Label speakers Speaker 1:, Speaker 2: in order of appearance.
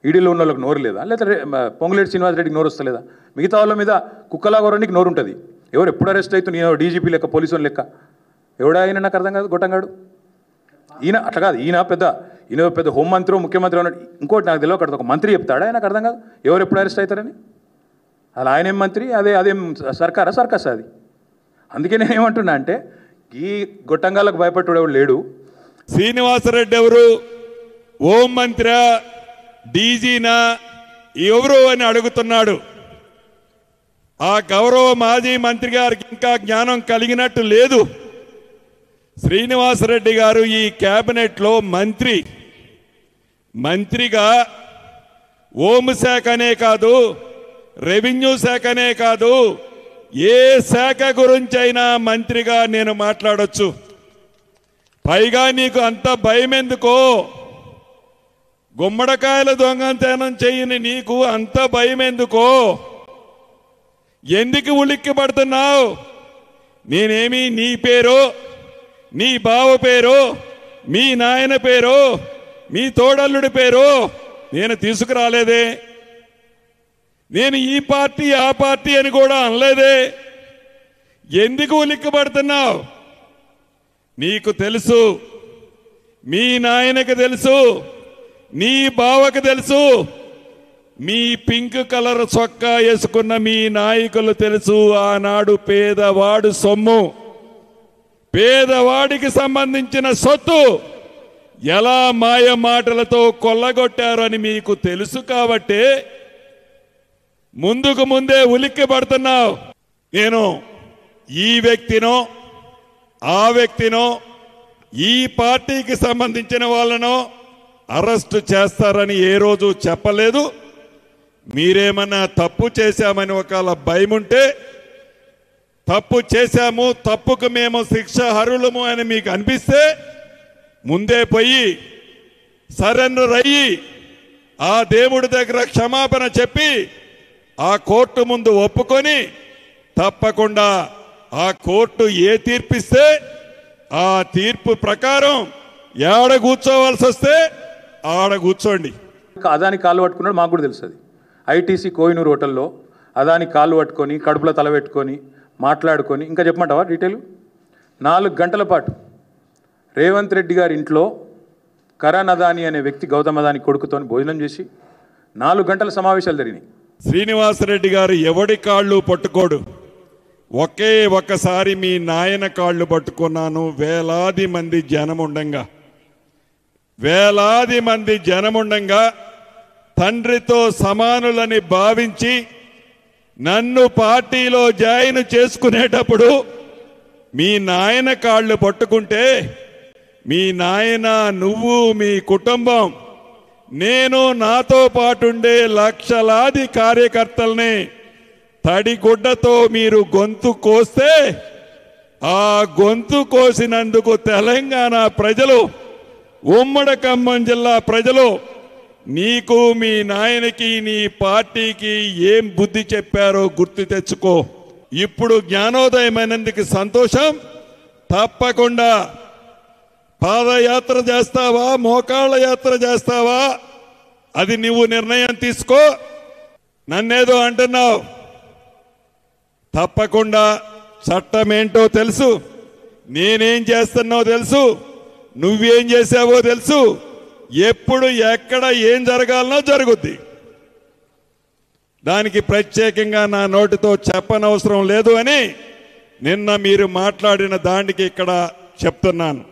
Speaker 1: ఈడీలో ఉన్న వాళ్ళకి నోరు లేదా, లేదా పొంగులేటి శ్రీనివాసరెడ్డికి నోరు వస్తలేదా? మిగతా వాళ్ళ మీద కుక్కలా గొర్రెనికి నోరు ఉంటుంది. ఎవరు ఎప్పుడు అరెస్ట్ అవుతుంది? నేను డీజీపీ లెక్క, పోలీసు లెక్క. ఎవడా ఆయన నాకు అర్థం కాదు. గొట్టంగాడు ఈయన అట్లా కాదు. ఈయన పెద్ద హోంమంత్రి, ముఖ్యమంత్రి అన్నాడు. ఇంకోటి నాకు తెలియదు, అక్కడ ఒక మంత్రి చెప్తాడా? నాకు అర్థం కాదు ఎవరు ఎప్పుడు అరెస్ట్ అవుతారని. అలా ఆయన ఏం మంత్రి, అదేం సర్కస్ అది. అందుకే నేను ఏమంటున్నా అంటే ఈ గొట్టంగాలకు భయపట్టుడు ఎవడు లేడు.
Speaker 2: శ్రీనివాసరెడ్డి ఎవరు? హోం మంత్రి, డీజీనా, ఎవరు అని అడుగుతున్నాడు. ఆ గౌరవ మాజీ మంత్రి గారికి ఇంకా జ్ఞానం కలిగినట్టు లేదు. శ్రీనివాసరెడ్డి గారు ఈ కేబినెట్లో మంత్రిగా హోంశాఖనే కాదు, రెవెన్యూ శాఖనే కాదు, ఏ శాఖ గురించైనా మంత్రిగా నేను మాట్లాడొచ్చు. పైగా నీకు అంత భయం ఎందుకో? గుమ్మడికాయల దొంగతనం చేయని నీకు అంత భయం ఎందుకో? ఎందుకు ఉలిక్కి పడుతున్నావు? నేనేమి నీ పేరు, నీ బావ పేరు, మీ నాయన పేరు, మీ తోడల్లుడి పేరు నేను తీసుకురాలేదే. నేను ఈ పార్టీ ఆ పార్టీ అని కూడా అనలేదే. ఎందుకు ఉలిక్కిపడుతున్నావు? నీకు తెలుసు, మీ నాయనకు తెలుసు, నీ బావకు తెలుసు, మీ పింక్ కలర్ చొక్కా వేసుకున్న మీ నాయకులు తెలుసు. ఆనాడు పేదవాడు సొమ్ము, పేదవాడికి సంబంధించిన సొత్తు ఎలా మాయ మాటలతో కొల్లగొట్టారని మీకు తెలుసు. కాబట్టి ముందే ఉలిక్కి పడుతున్నావు. నేను ఈ వ్యక్తినో ఆ వ్యక్తినో ఈ పార్టీకి సంబంధించిన వాళ్ళనో అరెస్టు చేస్తారని ఏ రోజు చెప్పలేదు. మీరేమన్నా తప్పు చేశామని ఒకవేళ భయం ఉంటే, తప్పు చేశాము, తప్పుకు మేము శిక్ష అర్హులము అని మీకు అనిపిస్తే ముందే పోయి సరెండర్ అయ్యి ఆ దేవుడి దగ్గర క్షమాపణ చెప్పి ఆ కోర్టు ముందు ఒప్పుకొని తప్పకుండా ఆ కోర్టు ఏ తీర్పిస్తే ఆ తీర్పు ప్రకారం ఏడ కూర్చోవాల్సి వస్తే ఆడ కూర్చోండి.
Speaker 1: అదాని కాళ్ళు పట్టుకున్నాడు, మాకు కూడా తెలుస్తుంది. ఐటీసీ కోహినూర్ హోటల్లో అదాని కాళ్ళు పట్టుకొని కడుపులో తల పెట్టుకొని మాట్లాడుకొని, ఇంకా చెప్పమంటావా డీటెయిల్? 4 గంటల పాటు రేవంత్ రెడ్డి గారి ఇంట్లో కరణ్ అదాని అనే వ్యక్తి గౌతమ్ అదాని కొడుకుతో భోజనం చేసి 4 గంటల సమావేశాలు జరిగినాయి.
Speaker 2: శ్రీనివాసరెడ్డి గారు ఎవడి కాళ్ళు పట్టుకోడు. ఒక్కసారి మీ నాయన కాళ్ళు పట్టుకున్నాను. వేలాది మంది జనముండంగా తండ్రితో సమానులని భావించి నన్ను పార్టీలో జాయిన్ చేసుకునేటప్పుడు మీ నాయన కాళ్ళు పట్టుకుంటే, మీ నాయన, నువ్వు, మీ కుటుంబం, నేను, నాతో పాటుండే లక్షలాది కార్యకర్తల్ని తడిగుడ్డతో మీరు గొంతు కోస్తే, ఆ గొంతు కోసినందుకు తెలంగాణ ప్రజలు, ఉమ్మడి ఖమ్మం జిల్లా ప్రజలు నీకు, మీ నాయనకి, నీ పార్టీకి ఏం బుద్ధి చెప్పారో గుర్తు తెచ్చుకో. ఇప్పుడు జ్ఞానోదయమైనందుకు సంతోషం. తప్పకుండా పాదయాత్ర చేస్తావా, మోకాళ్ళ యాత్ర చేస్తావా, అది నువ్వు నిర్ణయం తీసుకో. నన్నేదో అంటున్నావు. తప్పకుండా చట్టం ఏంటో తెలుసు, నేనేం చేస్తున్నావో తెలుసు, నువ్వేం చేసావో తెలుసు. ఎప్పుడు ఎక్కడ ఏం జరగాలనో జరుగుద్ది. దానికి ప్రత్యేకంగా నా నోటితో చెప్పనవసరం లేదు అని నిన్న మీరు మాట్లాడిన దానికి ఇక్కడ చెప్తున్నాను.